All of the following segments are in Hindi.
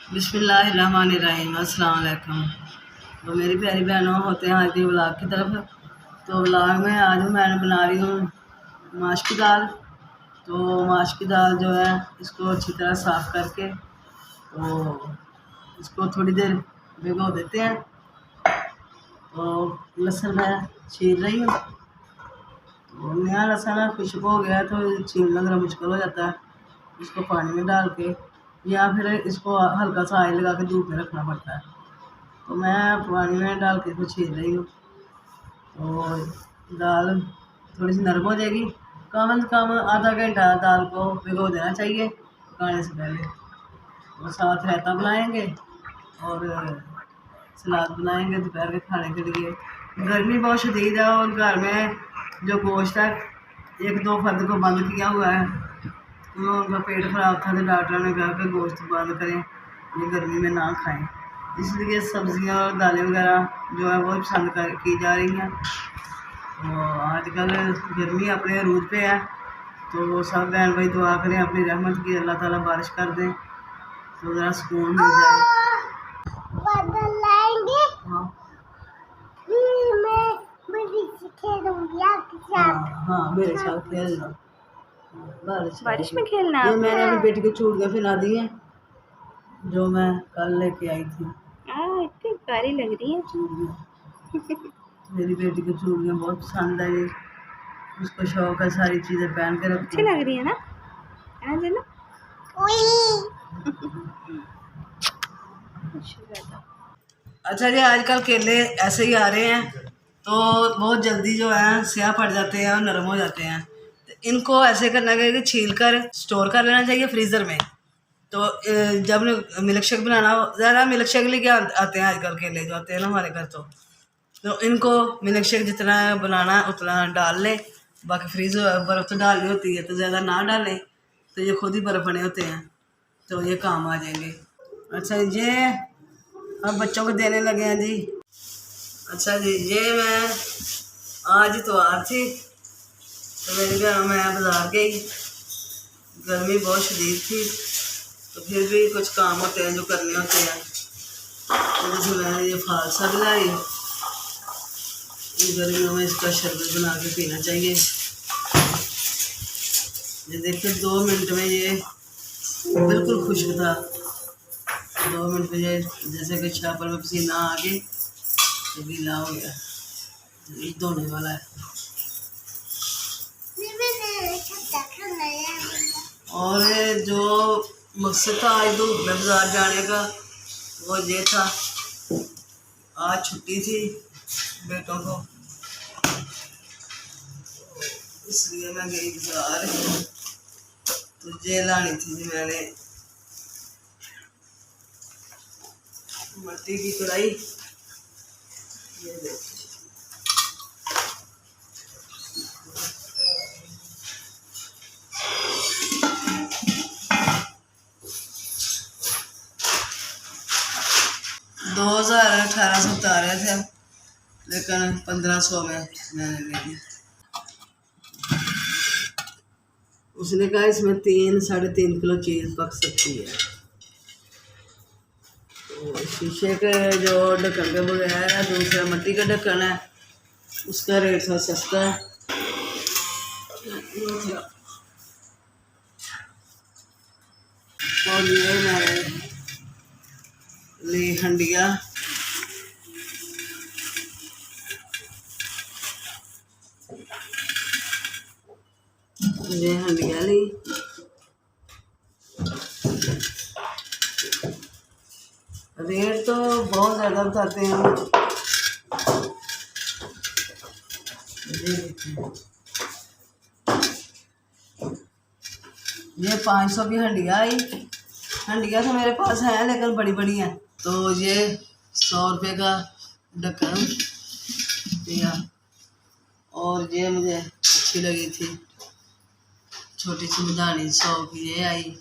बिस्मिल्लाहिर्रहमानिर्रहीम। अस्सलाम वालेकुम। तो मेरी प्यारी बहनों, होते हैं आज के व्लॉग की तरफ। तो व्लॉग में आज मैं बना रही हूँ माश की दाल। तो माश की दाल जो है इसको अच्छी तरह साफ़ करके तो इसको थोड़ी देर भिगो देते हैं। तो लहसुन मैं छील रही हूँ। तो नया लहसुन खुशबू हो गया तो छीलना ज़रा मुश्किल हो जाता है। इसको पानी में डाल के या फिर इसको हल्का सा ऑयल लगा के धूप में रखना पड़ता है। तो मैं पानी में डाल के इसको छील रही हूँ। तो दाल थोड़ी सी नरम हो जाएगी। कम से कम आधा घंटा दाल को भिगो देना चाहिए पकाने से पहले। तो साथ रायता बनाएंगे और सलाद बनाएंगे दोपहर के खाने के लिए। गर्मी बहुत शदीद है और घर में जो गोश्त है एक दो फर्द को बंद किया हुआ है। तो उनका पेट ख़राब था तो डॉक्टर ने कहा कि गोश्त बंद करें, ये गर्मी में ना खाएं। इसलिए सब्ज़ियाँ और दालें वगैरह जो है वो पसंद की जा रही हैं। तो आजकल गर्मी अपने अरूज पे है। तो वो सब बहन भाई दुआ करें अपनी रहमत की, अल्लाह ताला बारिश कर दें तो ज़रा सुकून मिल जाए। हाँ हाँ, मेरे साथ खेलना, बारिश में खेलना। ये मैंने अपनी बेटी को चूड़ियाँ पहना दी हैं जो मैं कल लेके आई थी। इतनी प्यारी लग रही है चूड़ियाँ मेरी बेटी को चूड़ियाँ बहुत पसंद है। ये उसको शौक है सारी चीज़ें पहन के रखती अच्छी लग रही है ना, है ना जना? अच्छा जी, आजकल केले ऐसे ही आ रहे हैं तो बहुत जल्दी जो है स्याह पड़ जाते हैं और नरम हो जाते हैं। तो इनको ऐसे करना चाहिए कि छील कर स्टोर कर लेना चाहिए फ्रीज़र में। तो जब मिल्क शेक बनाना हो, ज़्यादा मिल्क शेक लेके आते हैं आजकल केले जो आते हैं ना हमारे घर। तो इनको मिल्क शेक जितना बनाना है उतना डाल लें। बाकी फ्रीज बर्फ़ तो डालनी होती है तो ज़्यादा ना डालें, तो ये खुद ही बर्फ़ बने होते हैं तो ये काम आ जाएंगे। अच्छा, ये अब बच्चों को देने लगे हैं जी। अच्छा जी, ये मैं आज इतवार थी तो मेरी बहनों मैं बाज़ार गई। गर्मी बहुत शदीद थी तो फिर भी कुछ काम होते हैं जो करने होते हैं। तो जैसे मैं ये फालसा भी लाई। गर्मियों में इसका शरबत बना के पीना चाहिए। ये देखिए 2 मिनट में ये बिल्कुल खुश्क था। 2 मिनट में ये जैसे कि छापर में पसीना आ के गीला हो गया, ये धोने वाला है। और जो मकसद था आज धूप में बाजार जाने का वो ये था, आज छुट्टी थी बेटों को इसलिए मैं गई बाजार। तो ये लानी थी जी मैंने मट्टी की कढ़ाई। ये देखिए 2018 से उतारे थे लेकिन 1500 में मैंने ले ली। उसने कहा इसमें 3-3.5 किलो चीज़ पक सकती है। तो शीशे के जो ढक्कन के बगैर है, दूसरा मिट्टी का ढक्कन है, उसका रेट थोड़ा सस्ता है। और ये मैंने ली हंडिया। ये हंडिया ली। रेट तो बहुत ज़्यादा बताते हैं। ये 500 की हंडिया आई। हंडिया तो मेरे पास है लेकिन बड़ी बड़ी हैं। तो ये 100 रुपये का ढक्कन दिया। और ये मुझे अच्छी लगी थी छोटी सी मदानी, 100 की ये आई।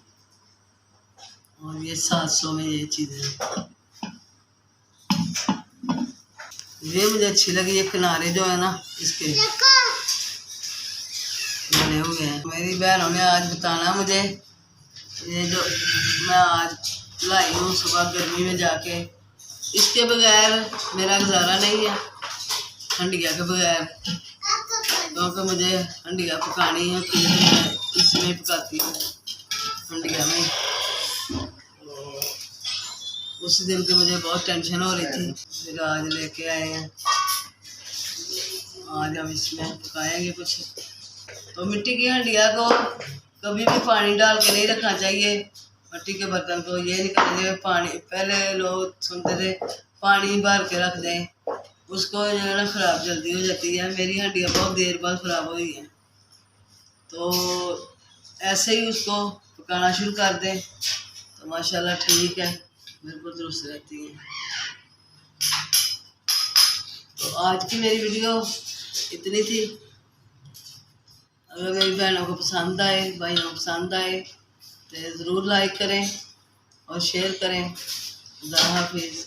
और ये 700 में ये चीज़ें ये मुझे अच्छी लगी। ये किनारे जो है ना इसके बने हुए हैं। मेरी बहनों ने आज बताना मुझे ये जो मैं आज लाई हूँ सुबह गर्मी में जाके। इसके बगैर मेरा गुजारा नहीं है, हंडिया के बगैर, क्योंकि मुझे हंडिया पकानी है तो मैं इसमें पकाती हूँ, हंडिया में। उस दिन की मुझे बहुत टेंशन हो रही थी, फिर आज लेके आए हैं। आज हम इसमें पकाएंगे कुछ। तो मिट्टी की हंडिया को कभी भी पानी डाल के नहीं रखना चाहिए। मिट्टी के बर्तन को ये नहीं करना चाहिए पानी, पहले लोग सुनते थे पानी भर के रख दें, उसको जो है ना ख़राब जल्दी हो जाती है। मेरी हंडिया बहुत देर बाद ख़राब हुई है, तो ऐसे ही उसको पकाना शुरू कर दें तो माशाल्लाह ठीक है, बिल्कुल दुरुस्त रहती है। तो आज की मेरी वीडियो इतनी थी। अगर मेरी बहनों को पसंद आए, भाइयों को पसंद आए तो ज़रूर लाइक करें और शेयर करें। खुदा हाफिज़।